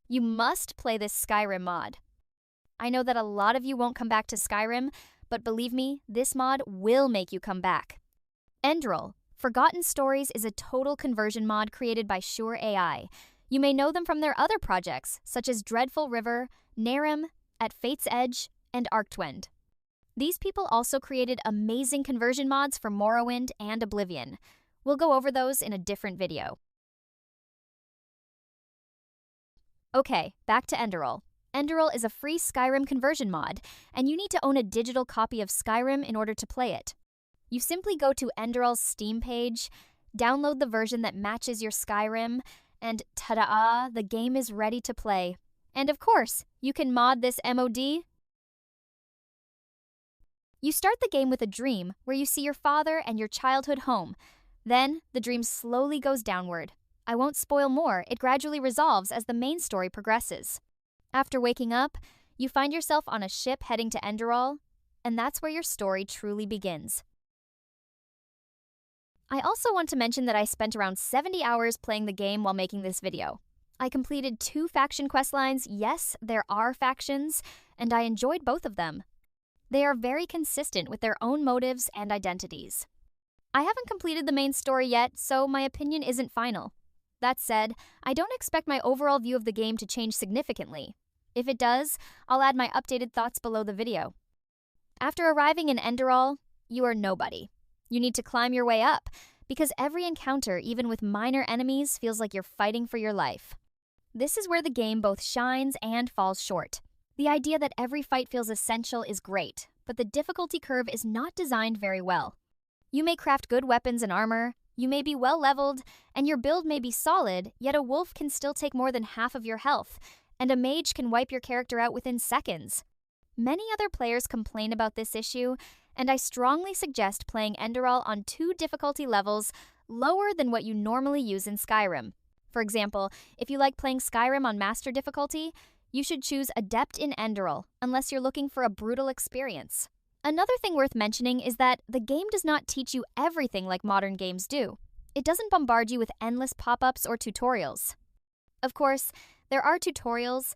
You must play this Skyrim mod. I know that a lot of you won't come back to Skyrim, but believe me, this mod will make you come back. Enderal, Forgotten Stories is a total conversion mod created by Sure AI. You may know them from their other projects, such as Dreadful River, Narim, At Fate's Edge, and Arctwind. These people also created amazing conversion mods for Morrowind and Oblivion. We'll go over those in a different video. Okay, back to Enderal. Enderal is a free Skyrim conversion mod, and you need to own a digital copy of Skyrim in order to play it. You simply go to Enderal's Steam page, download the version that matches your Skyrim, and ta-da, the game is ready to play. And of course, you can mod this MOD. You start the game with a dream where you see your father and your childhood home. Then, the dream slowly goes downward. I won't spoil more, it gradually resolves as the main story progresses. After waking up, you find yourself on a ship heading to Enderal, and that's where your story truly begins. I also want to mention that I spent around 70 hours playing the game while making this video. I completed 2 faction questlines, yes, there are factions, and I enjoyed both of them. They are very consistent with their own motives and identities. I haven't completed the main story yet, so my opinion isn't final. That said, I don't expect my overall view of the game to change significantly. If it does, I'll add my updated thoughts below the video. After arriving in Enderal, you are nobody. You need to climb your way up, because every encounter, even with minor enemies, feels like you're fighting for your life. This is where the game both shines and falls short. The idea that every fight feels essential is great, but the difficulty curve is not designed very well. You may craft good weapons and armor, you may be well leveled, and your build may be solid, yet a wolf can still take more than half of your health, and a mage can wipe your character out within seconds. Many other players complain about this issue, and I strongly suggest playing Enderal on 2 difficulty levels lower than what you normally use in Skyrim. For example, if you like playing Skyrim on Master difficulty, you should choose Adept in Enderal, unless you're looking for a brutal experience. Another thing worth mentioning is that the game does not teach you everything like modern games do. It doesn't bombard you with endless pop-ups or tutorials. Of course, there are tutorials,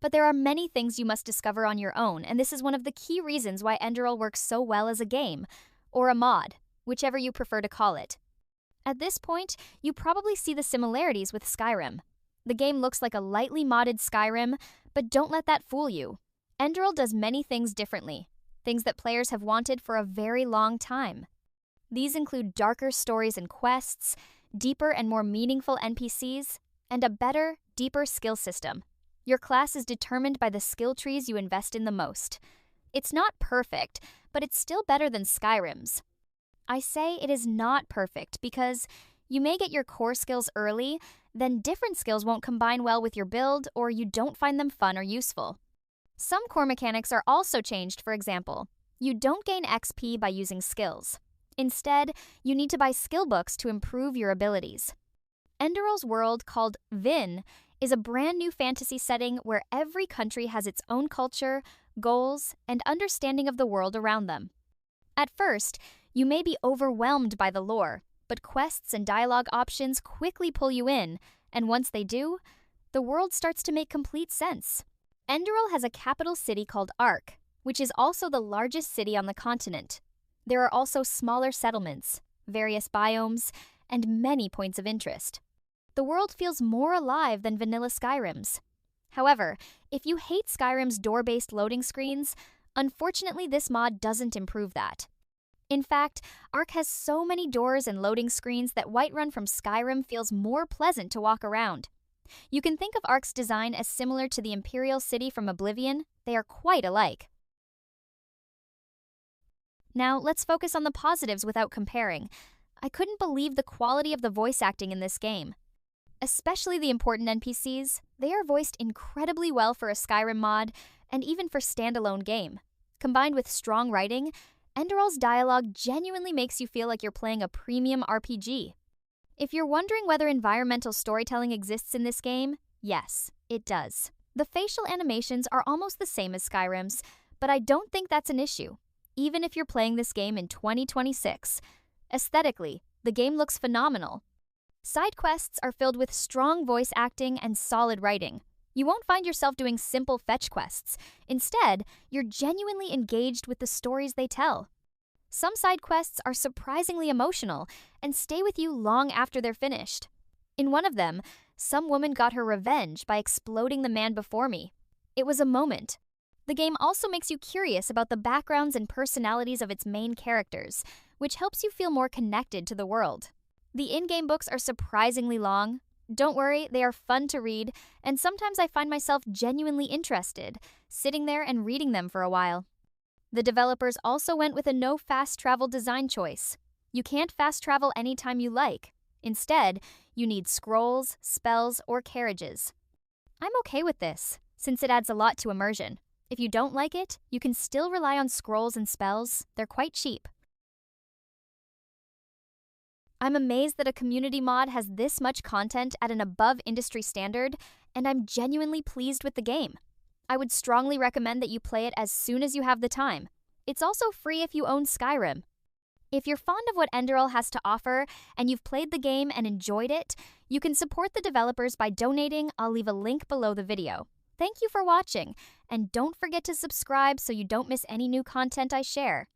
but there are many things you must discover on your own, and this is one of the key reasons why Enderal works so well as a game, or a mod, whichever you prefer to call it. At this point, you probably see the similarities with Skyrim. The game looks like a lightly modded Skyrim, but don't let that fool you. Enderal does many things differently, things that players have wanted for a very long time. These include darker stories and quests, deeper and more meaningful NPCs, and a better, deeper skill system. Your class is determined by the skill trees you invest in the most. It's not perfect, but it's still better than Skyrim's. I say it is not perfect because you may get your core skills early, then different skills won't combine well with your build, or you don't find them fun or useful. Some core mechanics are also changed. For example, you don't gain XP by using skills. Instead, you need to buy skill books to improve your abilities. Enderal's world, called Vin, is a brand new fantasy setting where every country has its own culture, goals, and understanding of the world around them. At first, you may be overwhelmed by the lore, but quests and dialogue options quickly pull you in, and once they do, the world starts to make complete sense. Enderal has a capital city called Ark, which is also the largest city on the continent. There are also smaller settlements, various biomes, and many points of interest. The world feels more alive than vanilla Skyrim's. However, if you hate Skyrim's door-based loading screens, unfortunately this mod doesn't improve that. In fact, Ark has so many doors and loading screens that Whiterun from Skyrim feels more pleasant to walk around. You can think of Ark's design as similar to the Imperial City from Oblivion. They are quite alike. Now, let's focus on the positives without comparing. I couldn't believe the quality of the voice acting in this game. Especially the important NPCs, they are voiced incredibly well for a Skyrim mod, and even for standalone game. Combined with strong writing, Enderal's dialogue genuinely makes you feel like you're playing a premium RPG. If you're wondering whether environmental storytelling exists in this game, yes, it does. The facial animations are almost the same as Skyrim's, but I don't think that's an issue, even if you're playing this game in 2026. Aesthetically, the game looks phenomenal. Side quests are filled with strong voice acting and solid writing. You won't find yourself doing simple fetch quests. Instead, you're genuinely engaged with the stories they tell. Some side quests are surprisingly emotional and stay with you long after they're finished. In one of them, some woman got her revenge by exploding the man before me. It was a moment. The game also makes you curious about the backgrounds and personalities of its main characters, which helps you feel more connected to the world. The in-game books are surprisingly long. Don't worry, they are fun to read, and sometimes I find myself genuinely interested, sitting there and reading them for a while. The developers also went with a no fast travel design choice. You can't fast travel anytime you like. Instead, you need scrolls, spells, or carriages. I'm okay with this, since it adds a lot to immersion. If you don't like it, you can still rely on scrolls and spells. They're quite cheap. I'm amazed that a community mod has this much content at an above industry standard, and I'm genuinely pleased with the game. I would strongly recommend that you play it as soon as you have the time. It's also free if you own Skyrim. If you're fond of what Enderal has to offer, and you've played the game and enjoyed it, you can support the developers by donating. I'll leave a link below the video. Thank you for watching, and don't forget to subscribe so you don't miss any new content I share.